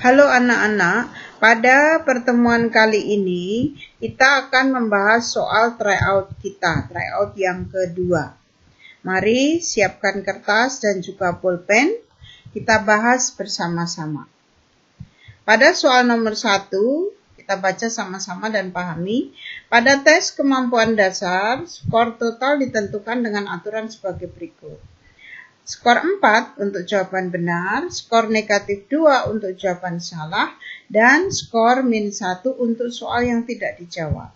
Halo anak-anak, pada pertemuan kali ini kita akan membahas soal tryout kita, tryout yang kedua. Mari siapkan kertas dan juga pulpen, kita bahas bersama-sama. Pada soal nomor 1, kita baca sama-sama dan pahami. Pada tes kemampuan dasar, skor total ditentukan dengan aturan sebagai berikut. Skor 4 untuk jawaban benar, skor negatif 2 untuk jawaban salah, dan skor min 1 untuk soal yang tidak dijawab.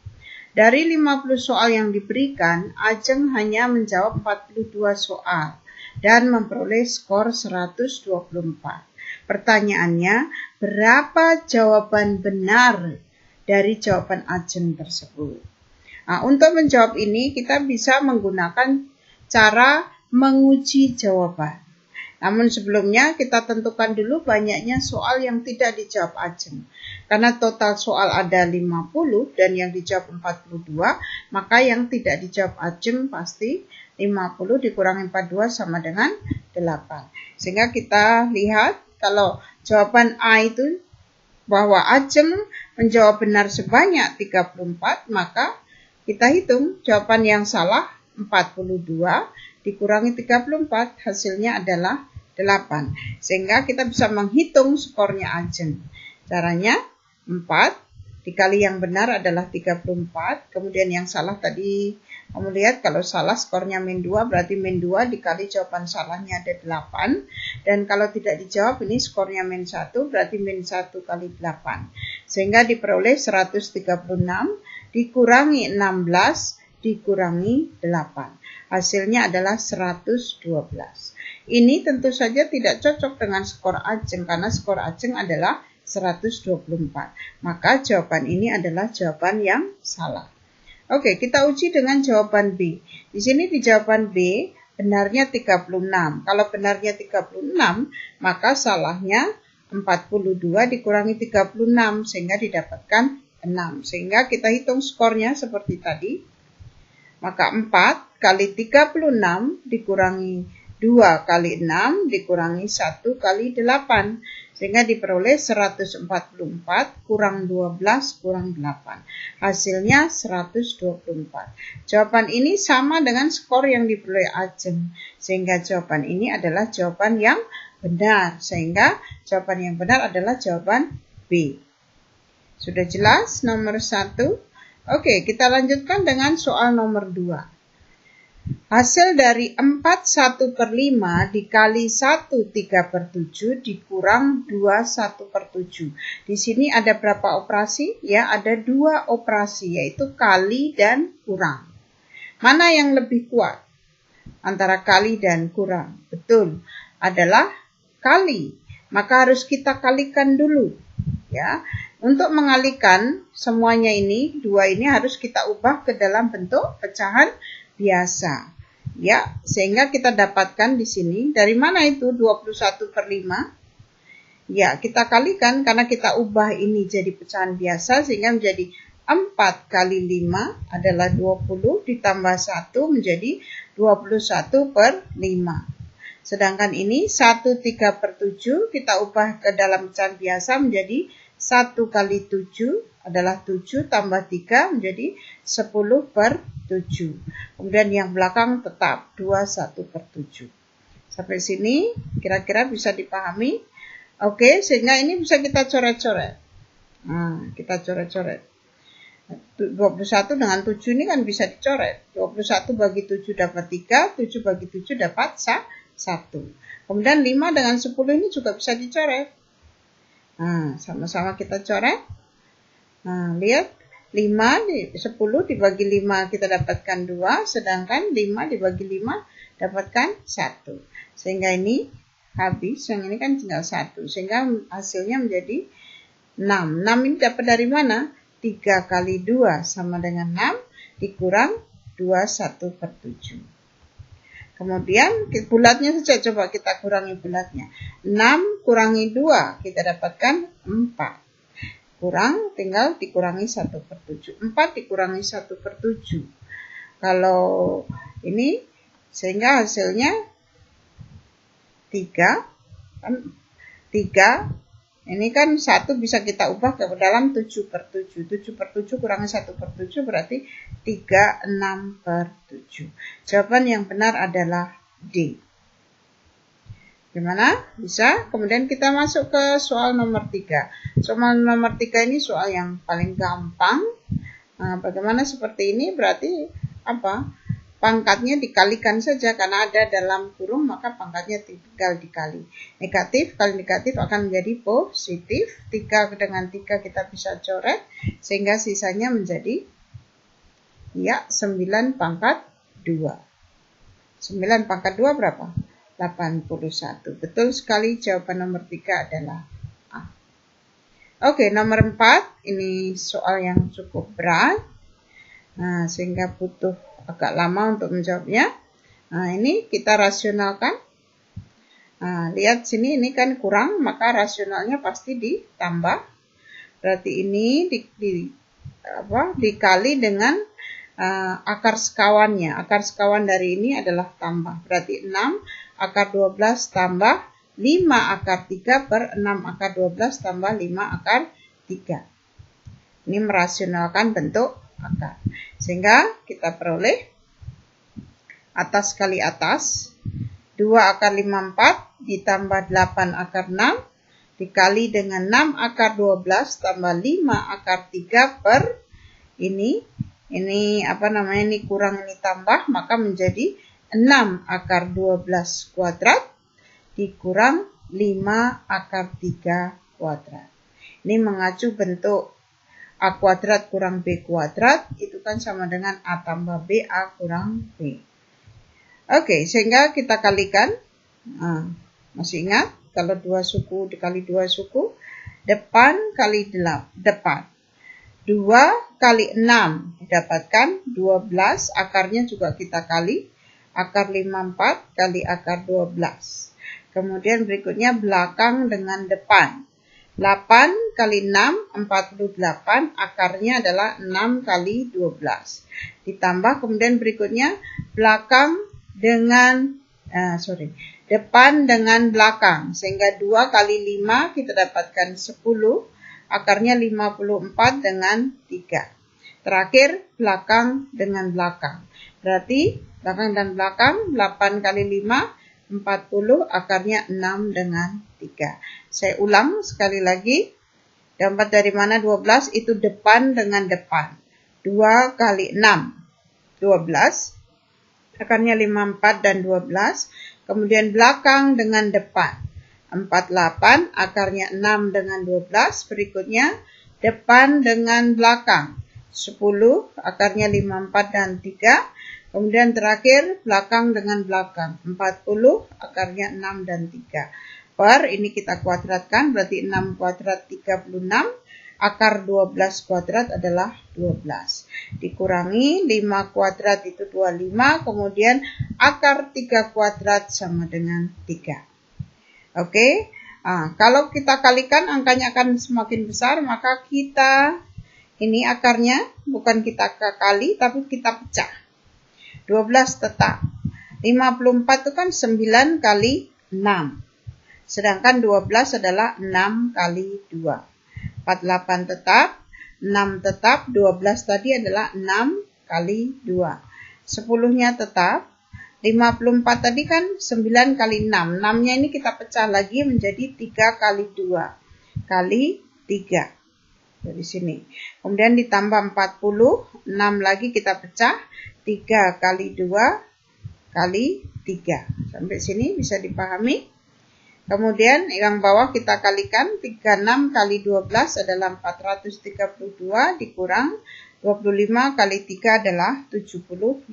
Dari 50 soal yang diberikan, Ajeng hanya menjawab 42 soal dan memperoleh skor 124. Pertanyaannya, berapa jawaban benar dari jawaban Ajeng tersebut? Nah, untuk menjawab ini, kita bisa menggunakan cara menguji jawaban. Namun sebelumnya kita tentukan dulu banyaknya soal yang tidak dijawab Ajeng. Karena total soal ada 50 dan yang dijawab 42, maka yang tidak dijawab Ajeng pasti 50 dikurangi 42 sama dengan 8. Sehingga kita lihat kalau jawaban A itu bahwa Ajeng menjawab benar sebanyak 34, maka kita hitung jawaban yang salah 42 dikurangi 34, hasilnya adalah 8. Sehingga kita bisa menghitung skornya Ajeng. Caranya 4 dikali yang benar adalah 34. Kemudian yang salah tadi, kamu lihat kalau salah skornya min 2, berarti min 2 dikali jawaban salahnya ada 8. Dan kalau tidak dijawab ini skornya min 1, berarti min 1 kali 8. Sehingga diperoleh 136 dikurangi 16 dikurangi 8. Hasilnya adalah 112. Ini tentu saja tidak cocok dengan skor Ajeng karena skor Ajeng adalah 124. Maka jawaban ini adalah jawaban yang salah. Oke, kita uji dengan jawaban B. Di sini di jawaban B benarnya 36. Kalau benarnya 36, maka salahnya 42 dikurangi 36 sehingga didapatkan 6. Sehingga kita hitung skornya seperti tadi. Maka 4 kali 36 dikurangi 2 kali 6 dikurangi 1 kali 8. Sehingga diperoleh 144 kurang 12 kurang 8. Hasilnya 124. Jawaban ini sama dengan skor yang diperoleh Ajeng. Sehingga jawaban ini adalah jawaban yang benar. Sehingga jawaban yang benar adalah jawaban B. Sudah jelas nomor 1? Oke, kita lanjutkan dengan soal nomor 2. Hasil dari 4 1/5 dikali 1 3/7 dikurang 2 1/7. Di sini ada berapa operasi? Ya, ada 2 operasi, yaitu kali dan kurang. Mana yang lebih kuat antara kali dan kurang? Betul, adalah kali. Maka harus kita kalikan dulu. Ya. Untuk mengalikan semuanya ini, 2 ini harus kita ubah ke dalam bentuk pecahan biasa. Ya, sehingga kita dapatkan di sini, dari mana itu 21/5? Ya, kita kalikan karena kita ubah ini jadi pecahan biasa sehingga menjadi 4 kali 5 adalah 20 ditambah 1 menjadi 21/5. Sedangkan ini 1 3/7 kita ubah ke dalam pecahan biasa menjadi 1 kali 7 adalah 7 tambah 3 menjadi 10/7. Kemudian yang belakang tetap 21/7. Sampai sini kira-kira bisa dipahami? Oke, sehingga ini bisa kita coret-coret. Nah, kita coret-coret. 21 dengan 7 ini kan bisa dicoret. 21 bagi 7 dapat 3, 7 bagi 7 dapat 1. Kemudian 5 dengan 10 ini juga bisa dicoret. Nah, sama-sama kita coret. Nah, lihat 10 dibagi 5 kita dapatkan 2, sedangkan 5 dibagi 5 dapatkan 1. Sehingga ini habis, yang ini kan tinggal 1. Sehingga hasilnya menjadi 6. 6 ini dapat dari mana? 3 kali 2 sama dengan 6 dikurang 21/7. Kemudian bulatnya saja, coba kita kurangi bulatnya. 6 kurangi 2, kita dapatkan 4. Kurang, tinggal dikurangi 1/7. 4 dikurangi 1/7. Kalau ini, sehingga hasilnya 3. 3 Ini kan 1 bisa kita ubah ke dalam 7/7. 7/7 kurangi 1/7 berarti 36/7. Jawaban yang benar adalah D. Gimana? Bisa? Kemudian kita masuk ke soal nomor 3. Soal nomor 3 ini soal yang paling gampang. Nah, bagaimana seperti ini? Berarti apa? Pangkatnya dikalikan saja karena ada dalam kurung, maka pangkatnya tinggal dikali. Negatif kali negatif akan menjadi positif. 3 dengan 3 kita bisa coret sehingga sisanya menjadi 9/2. 9/2 berapa? 81. Betul sekali, jawaban nomor 3 adalah A. Oke, nomor 4 ini soal yang cukup berat. Nah, sehingga butuh agak lama untuk menjawabnya. Nah, ini kita rasionalkan. Nah, lihat sini, ini kan kurang, maka rasionalnya pasti ditambah. Berarti ini dikali dengan akar sekawannya. Akar sekawan dari ini adalah tambah. Berarti 6 akar 12 tambah 5 akar 3 per 6 akar 12 tambah 5 akar 3. Ini merasionalkan bentuk akar. Sehingga kita peroleh atas kali atas 2 akar 54 ditambah 8 akar 6 dikali dengan 6 akar 12 tambah 5 akar 3 per ini kurang ini tambah, maka menjadi 6 akar 12 kuadrat dikurang 5 akar 3 kuadrat. Ini mengacu bentuk A kuadrat kurang B kuadrat, itu kan sama dengan A tambah B, A kurang B. Oke, sehingga kita kalikan. Nah, masih ingat? Kalau 2 suku dikali 2 suku, depan kali depan. 2 kali 6 didapatkan 12, akarnya juga kita kali. Akar 54 kali akar 12. Kemudian berikutnya belakang dengan depan. 8 kali 6, 48, akarnya adalah 6 kali 12. Ditambah kemudian berikutnya belakang dengan, depan dengan belakang. Sehingga 2 kali 5 kita dapatkan 10, akarnya 54 dengan 3. Terakhir belakang dengan belakang. Berarti belakang dan belakang 8 kali 5, 40, akarnya 6 dengan 3. Saya ulang sekali lagi. Dapat dari mana 12? Itu depan dengan depan. 2 kali 6, 12. Akarnya 54 dan 12. Kemudian belakang dengan depan. 48, akarnya 6 dengan 12. Berikutnya depan dengan belakang. 10, akarnya 54 dan 3. Kemudian terakhir belakang dengan belakang. 40, akarnya 6 dan 3. Per ini kita kuadratkan, berarti 6 kuadrat 36. Akar 12 kuadrat adalah 12. Dikurangi 5 kuadrat itu 25. Kemudian akar 3 kuadrat sama dengan 3. Oke. Nah, kalau kita kalikan angkanya akan semakin besar, maka kita ini akarnya bukan kita kali tapi kita pecah. 12 tetap. 54 itu kan 9 kali 6. Sedangkan 12 adalah 6 kali 2. 48 tetap. 6 tetap. 12 tadi adalah 6 kali 2. 10-nya tetap. 54 tadi kan 9 kali 6. 6-nya ini kita pecah lagi menjadi 3 kali 2. Kali 3. Dari sini. Kemudian ditambah 40. 6 lagi kita pecah. 3 kali 2 kali 3. Sampai sini bisa dipahami. Kemudian yang bawah kita kalikan. 36 kali 12 adalah 432 dikurang 25 kali 3 adalah 75.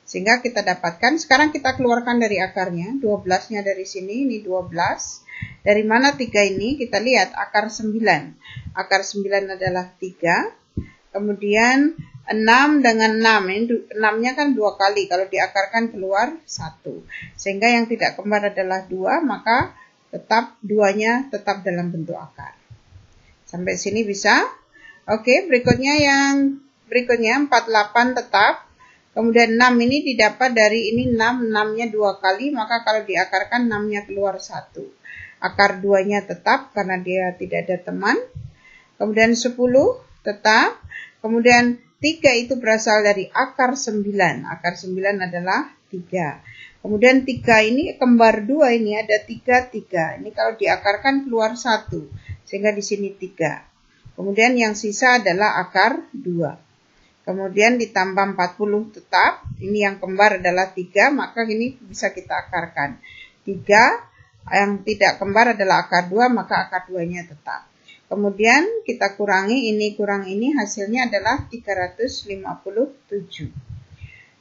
Sehingga kita dapatkan, sekarang kita keluarkan dari akarnya. 12-nya dari sini, ini 12. Dari mana 3 ini? Kita lihat akar 9. Akar 9 adalah 3. Kemudian 6 dengan 6, ini 6-nya kan 2 kali, kalau diakarkan keluar 1. Sehingga yang tidak kembar adalah 2, maka tetap 2-nya tetap dalam bentuk akar. Sampai sini bisa? Oke, berikutnya 48 tetap. Kemudian 6 ini didapat dari ini 6, 6-nya 2 kali, maka kalau diakarkan 6-nya keluar 1. akar 2-nya tetap karena dia tidak ada teman. Kemudian 10 tetap. Kemudian 3 itu berasal dari akar 9. Akar 9 adalah 3. Kemudian 3 ini kembar 2 ini ada 3, 3. Ini kalau diakarkan keluar 1. Sehingga di sini 3. Kemudian yang sisa adalah akar 2. Kemudian ditambah 40 tetap. Ini yang kembar adalah 3. Maka ini bisa kita akarkan. 3 yang tidak kembar adalah akar 2. Maka akar 2-nya tetap. Kemudian kita kurangi ini kurang ini. Hasilnya adalah 357.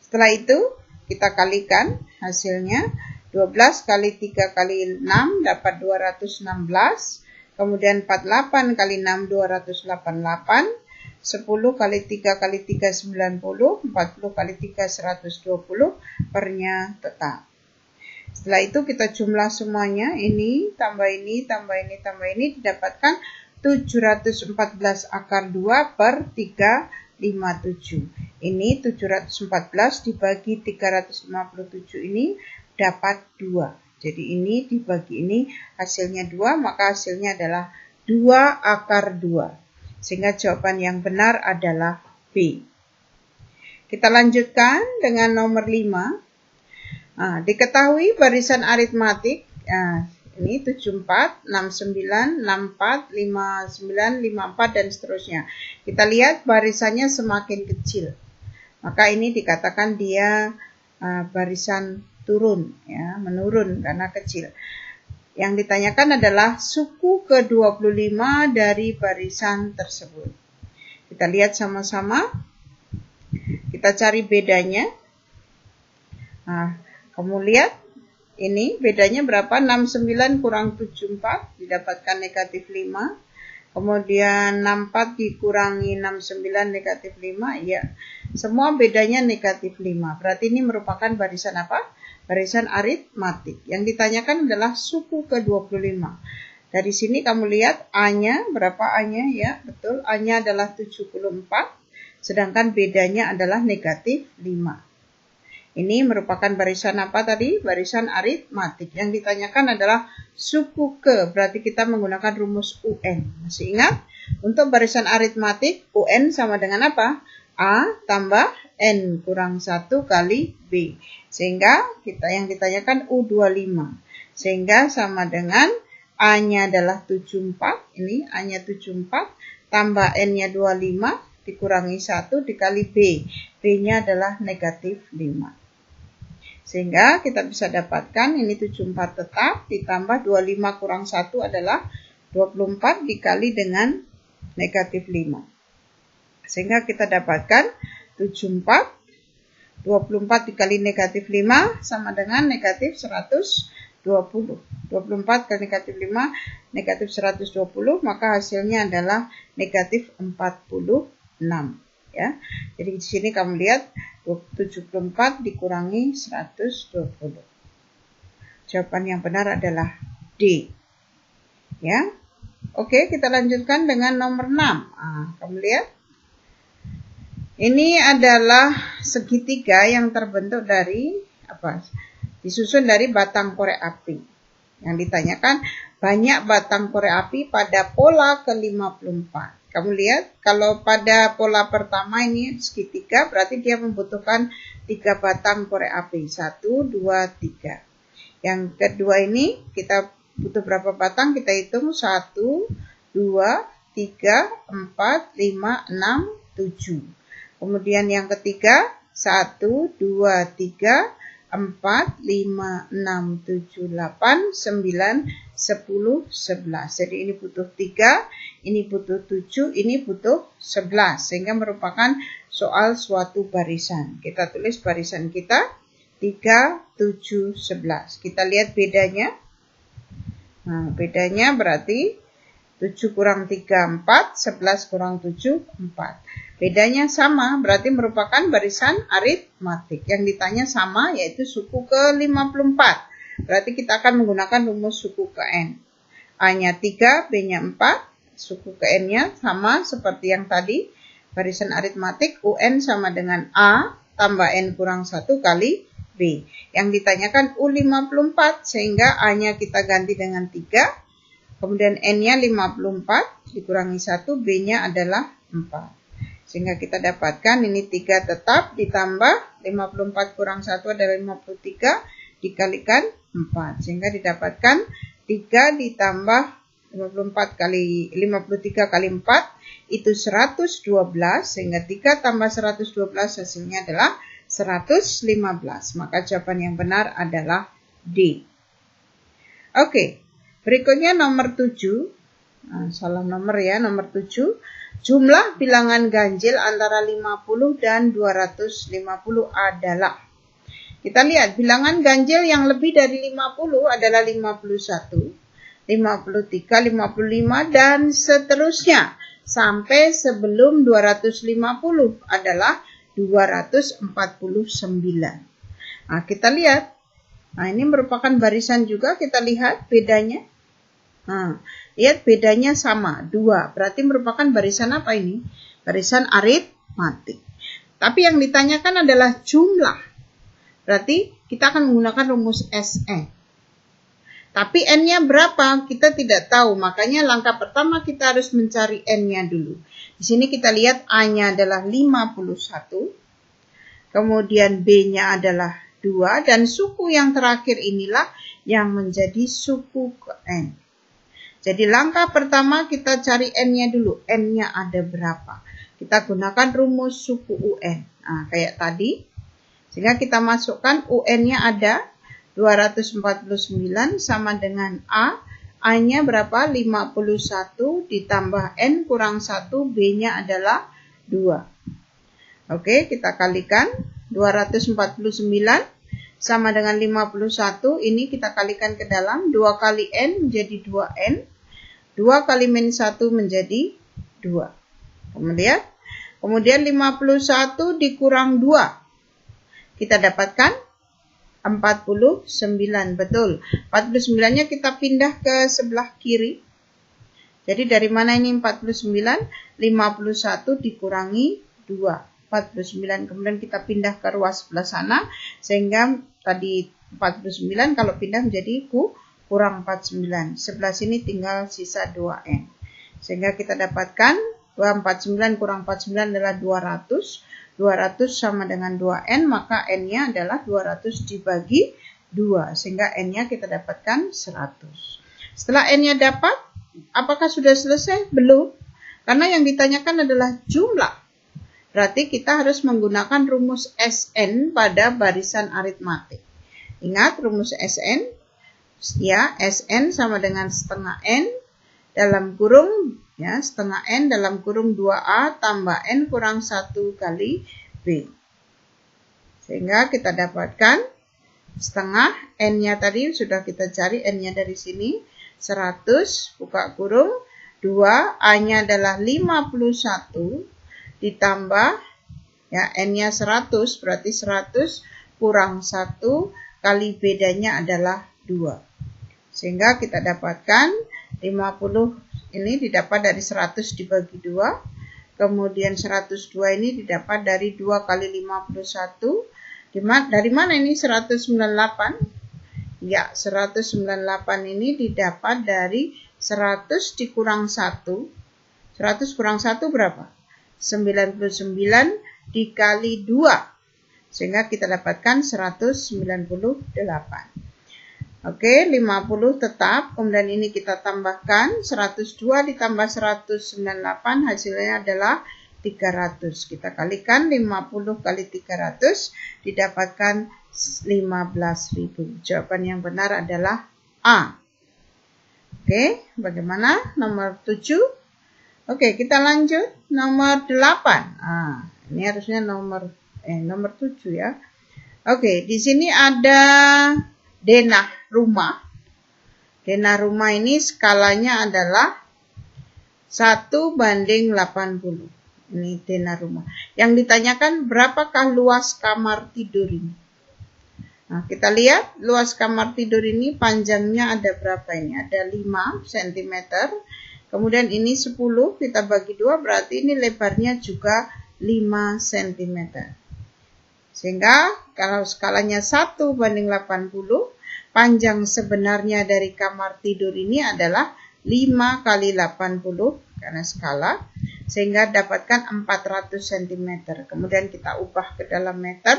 Setelah itu kita kalikan hasilnya 12 kali 3 kali 6 dapat 216. Kemudian 48 kali 6 288. 10 kali 3 kali 3 90. 40 kali 3 120. Pernya tetap. Setelah itu kita jumlah semuanya. Ini tambah ini tambah ini tambah ini didapatkan 714 akar 2 per 357. Ini 714 dibagi 357 ini dapat 2. Jadi ini dibagi ini hasilnya 2, maka hasilnya adalah 2 akar 2. Sehingga jawaban yang benar adalah B. Kita lanjutkan dengan nomor 5. Diketahui barisan aritmatik. Ini 74, 69, 64, 59, 54 dan seterusnya. Kita lihat barisannya semakin kecil. Maka ini dikatakan dia barisan turun, ya, menurun karena kecil. Yang ditanyakan adalah suku ke-25 dari barisan tersebut. Kita lihat sama-sama. Kita cari bedanya. Kamu lihat. Ini bedanya berapa? 69 kurang 74 didapatkan negatif 5. Kemudian 64 dikurangi 69 negatif 5. Ya, semua bedanya negatif 5. Berarti ini merupakan barisan apa? Barisan aritmatik. Yang ditanyakan adalah suku ke-25. Dari sini kamu lihat A-nya, berapa A-nya? Ya, betul. A-nya adalah 74. Sedangkan bedanya adalah negatif 5. Ini merupakan barisan apa tadi? Barisan aritmatik. Yang ditanyakan adalah suku ke. Berarti kita menggunakan rumus UN. Masih ingat? Untuk barisan aritmatik, UN sama dengan apa? A tambah N kurang 1 kali B. Sehingga yang ditanyakan U25. Sehingga sama dengan A-nya adalah 74. Ini A-nya 74. Tambah N-nya 25. Dikurangi 1 dikali B. B-nya adalah negatif 5. Sehingga kita bisa dapatkan ini 74 tetap ditambah 25 kurang 1 adalah 24 dikali dengan negatif 5. Sehingga kita dapatkan 74, 24 dikali negatif 5 sama dengan negatif 120. 24 kali negatif 5 negatif 120, maka hasilnya adalah negatif 46. Ya, jadi di sini kamu lihat 74 dikurangi 120. Jawaban yang benar adalah D. Ya, oke, kita lanjutkan dengan nomor 6. Kamu lihat, ini adalah segitiga yang terbentuk dari apa? Disusun dari batang korek api. Yang ditanyakan banyak batang korek api pada pola ke-54. Kamu lihat, kalau pada pola pertama ini segitiga, berarti dia membutuhkan 3 batang korek api. 1, 2, 3. Yang kedua ini, kita butuh berapa batang? Kita hitung 1, 2, 3, 4, 5, 6, 7. Kemudian yang ketiga, 1, 2, 3, 4, 5, 6, 7, 8, 9, 10, 11. Jadi ini butuh 3, ini butuh 7, ini butuh 11. Sehingga merupakan soal suatu barisan. Kita tulis barisan kita 3, 7, 11. Kita lihat bedanya. Bedanya berarti 7 kurang 3, 4, 11 kurang 7, 4. Bedanya sama, berarti merupakan barisan aritmatik. Yang ditanya sama, yaitu suku ke-54. Berarti kita akan menggunakan rumus suku ke N. A-nya 3, B-nya 4. Suku ke N-nya sama seperti yang tadi. Barisan aritmatik, UN sama dengan A tambah N kurang 1 kali B. B. Yang ditanyakan U54, sehingga A-nya kita ganti dengan 3. Kemudian N-nya 54 dikurangi 1, B-nya adalah 4. Sehingga kita dapatkan ini 3 tetap ditambah 54 kurang 1 adalah 53 dikalikan 4. Sehingga didapatkan 3 ditambah 53 kali 4 itu 112. Sehingga 3 tambah 112 hasilnya adalah 115. Maka jawaban yang benar adalah D. Oke, berikutnya nomor 7. Salah nomor ya, nomor 7. Jumlah bilangan ganjil antara 50 dan 250 adalah. Kita lihat bilangan ganjil yang lebih dari 50 adalah 51, 53, 55 dan seterusnya. Sampai sebelum 250 adalah 249. Nah, kita lihat. Nah, ini merupakan barisan juga, kita lihat bedanya. Nah, lihat bedanya sama, 2. Berarti merupakan barisan apa ini? Barisan aritmatik. Tapi yang ditanyakan adalah jumlah. Berarti kita akan menggunakan rumus SN. Tapi N-nya berapa? Kita tidak tahu. Makanya langkah pertama kita harus mencari N-nya dulu. Di sini kita lihat A-nya adalah 51. Kemudian B-nya adalah 2. Dan suku yang terakhir inilah yang menjadi suku ke N. Jadi langkah pertama kita cari N-nya dulu. N-nya ada berapa? Kita gunakan rumus suku UN. Nah, kayak tadi. Sehingga kita masukkan UN-nya ada 249 sama dengan A. A-nya berapa? 51 ditambah N kurang 1. B-nya adalah 2. Oke, kita kalikan. 249 sama dengan 51. Ini kita kalikan ke dalam. 2 kali N menjadi 2N. 2 kali min 1 menjadi 2. Kemudian 51 dikurang 2. Kita dapatkan 49. Betul. 49-nya kita pindah ke sebelah kiri. Jadi dari mana ini 49? 51 dikurangi 2. 49. Kemudian kita pindah ke ruas sebelah sana. Sehingga tadi 49 kalau pindah menjadi kurang 49. Sebelah sini tinggal sisa 2N. Sehingga kita dapatkan 249 kurang 49 adalah 200. 200 sama dengan 2N, maka N-nya adalah 200 dibagi 2. Sehingga N-nya kita dapatkan 100. Setelah N-nya dapat, apakah sudah selesai? Belum. Karena yang ditanyakan adalah jumlah. Berarti kita harus menggunakan rumus SN pada barisan aritmatik. Ingat rumus SN? Ya, SN sama dengan setengah N dalam kurung, ya, setengah N dalam kurung 2A tambah N kurang 1 kali B. Sehingga kita dapatkan setengah N-nya tadi sudah kita cari, N-nya dari sini 100, buka kurung, 2, A-nya adalah 51 ditambah, ya, N-nya 100, berarti 100 kurang 1 kali bedanya adalah 2. Sehingga kita dapatkan 50 ini didapat dari 100 dibagi 2. Kemudian 102 ini didapat dari 2 kali 51. Dari mana ini 198? Ya, 198 ini didapat dari 100 dikurang 1. 100 kurang 1 berapa? 99 dikali 2. Sehingga kita dapatkan 198. Oke, 50 tetap, kemudian ini kita tambahkan 102 ditambah 198 hasilnya adalah 300. Kita kalikan 50 kali 300 didapatkan 15.000. Jawaban yang benar adalah A. Oke, bagaimana nomor 7? Oke, kita lanjut nomor 8. Nah, ini harusnya nomor 7 ya. Oke, di sini ada denah rumah. Denah rumah ini skalanya adalah 1:80. Ini denah rumah. Yang ditanyakan berapakah luas kamar tidur ini? Nah, kita lihat luas kamar tidur ini panjangnya ada berapa ini? Ada 5 cm. Kemudian ini 10 kita bagi 2 berarti ini lebarnya juga 5 cm. Sehingga kalau skalanya 1:80, panjang sebenarnya dari kamar tidur ini adalah 5 kali 80 karena skala, sehingga dapatkan 400 cm. Kemudian kita ubah ke dalam meter,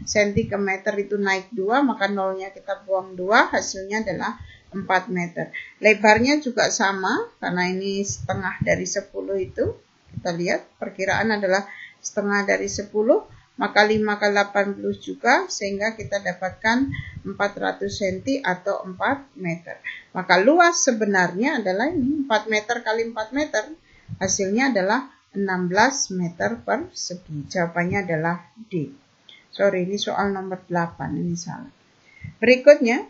senti ke meter itu naik 2, maka nolnya kita buang 2, hasilnya adalah 4 meter. Lebarnya juga sama, karena ini setengah dari 10 itu. Kita lihat, perkiraan adalah setengah dari 10, maka 5 kali 80 juga, sehingga kita dapatkan 400 cm atau 4 meter. Maka luas sebenarnya adalah ini 4 meter kali 4 meter. Hasilnya adalah 16 meter persegi. Jawabannya adalah D. Sorry, ini soal nomor 8, ini salah. Berikutnya,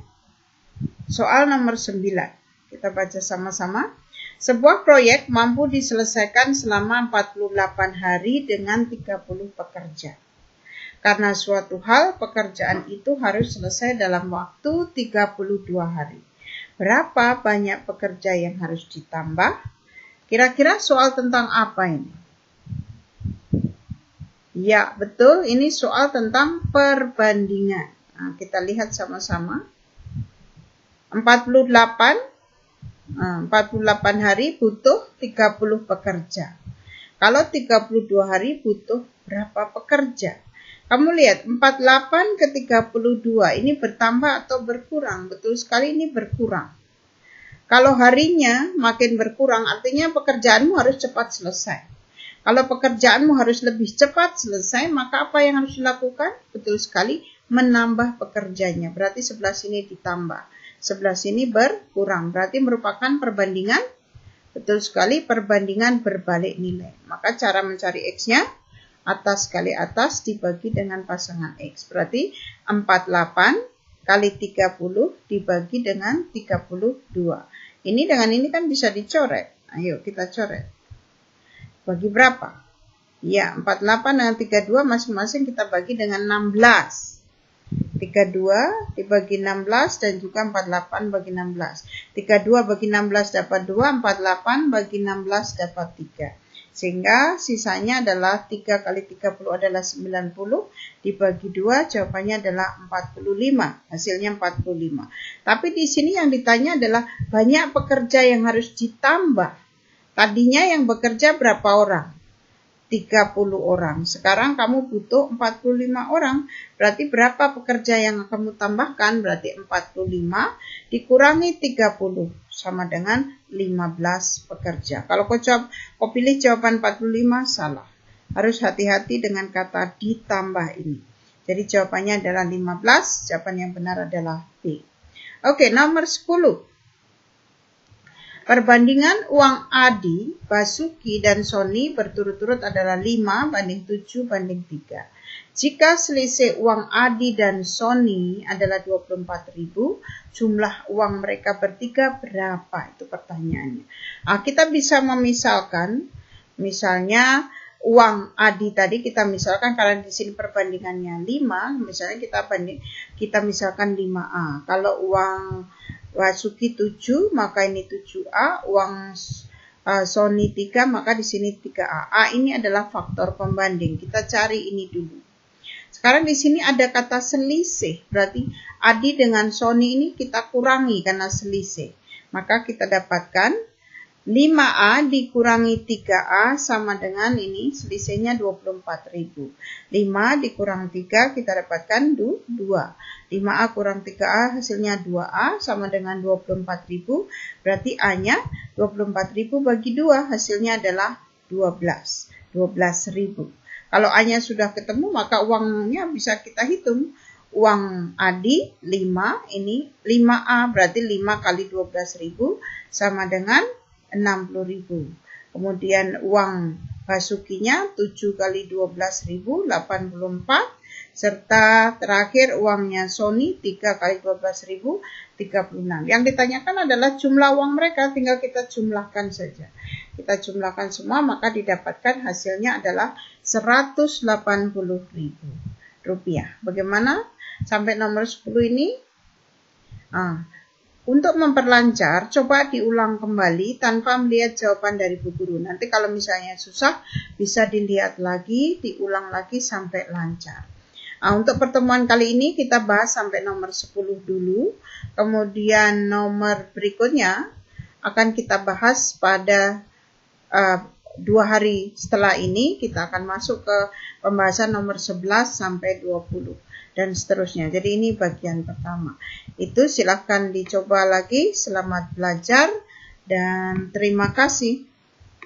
soal nomor 9. Kita baca sama-sama. Sebuah proyek mampu diselesaikan selama 48 hari dengan 30 pekerja. Karena suatu hal, pekerjaan itu harus selesai dalam waktu 32 hari. Berapa banyak pekerja yang harus ditambah? Kira-kira soal tentang apa ini? Ya, betul. Ini soal tentang perbandingan. Nah, kita lihat sama-sama. 48 hari butuh 30 pekerja. Kalau 32 hari butuh berapa pekerja? Kamu lihat, 48 ke 32 ini bertambah atau berkurang? Betul sekali, ini berkurang. Kalau harinya makin berkurang, artinya pekerjaanmu harus cepat selesai. Kalau pekerjaanmu harus lebih cepat selesai, maka apa yang harus dilakukan? Betul sekali, menambah pekerjanya. Berarti sebelah sini ditambah, sebelah sini berkurang. Berarti merupakan perbandingan, betul sekali, perbandingan berbalik nilai. Maka cara mencari X-nya, atas kali atas dibagi dengan pasangan X. Berarti 48 kali 30 dibagi dengan 32. Ini dengan ini kan bisa dicoret. Ayo kita coret. Bagi berapa? Ya, 48 dengan 32 masing-masing kita bagi dengan 16. 32 dibagi 16 dan juga 48 bagi 16. 32 bagi 16 dapat 2, 48 bagi 16 dapat 3. Sehingga sisanya adalah 3 kali 30 adalah 90, dibagi 2 jawabannya adalah 45, hasilnya 45. Tapi di sini yang ditanya adalah banyak pekerja yang harus ditambah. Tadinya yang bekerja berapa orang? 30 orang. Sekarang kamu butuh 45 orang. Berarti berapa pekerja yang kamu tambahkan? Berarti 45 dikurangi 30 sama dengan 15 pekerja. Kalau kau pilih jawaban 45 salah. Harus hati-hati dengan kata ditambah ini. Jadi jawabannya adalah 15. Jawaban yang benar adalah B. Oke, nomor 10. Perbandingan uang Adi, Basuki, dan Sony berturut-turut adalah 5 banding 7 banding 3. Jika selisih uang Adi dan Sony adalah 24.000, jumlah uang mereka bertiga berapa? Itu pertanyaannya. Kita bisa memisalkan, misalnya uang Adi tadi kita misalkan karena di sini perbandingannya 5, misalnya kita misalkan 5A. Kalau uang Basuki 7, maka ini 7A, uang Sony 3, maka di sini 3A. A ini adalah faktor pembanding. Kita cari ini dulu. Sekarang di sini ada kata selisih. Berarti Adi dengan Sony ini kita kurangi karena selisih. Maka kita dapatkan 5A dikurangi 3A sama dengan ini selisihnya 24.000. 5 dikurang 3 kita dapatkan 2. 5A kurang 3A hasilnya 2A sama dengan 24.000. Berarti A-nya 24.000 bagi 2 hasilnya adalah 12. 12.000. Kalau A-nya sudah ketemu maka uangnya bisa kita hitung. Uang Adi 5, ini 5A berarti 5 kali 12.000 sama dengan 60.000. Kemudian uang Basukinya 7 kali 12.000, 84. Serta terakhir uangnya Sony 3 kali 12.000, 36. Yang ditanyakan adalah jumlah uang mereka, tinggal kita jumlahkan saja. Kita jumlahkan semua maka didapatkan hasilnya adalah 180.000 rupiah. Bagaimana? Sampai nomor 10 ini? Untuk memperlancar, coba diulang kembali tanpa melihat jawaban dari bu guru. Nanti kalau misalnya susah, bisa dilihat lagi, diulang lagi sampai lancar. Untuk pertemuan kali ini kita bahas sampai nomor 10 dulu. Kemudian nomor berikutnya akan kita bahas pada 2 hari setelah ini. Kita akan masuk ke pembahasan nomor 11 sampai 20 dan seterusnya. Jadi ini bagian pertama. Itu silahkan dicoba lagi. Selamat belajar dan terima kasih.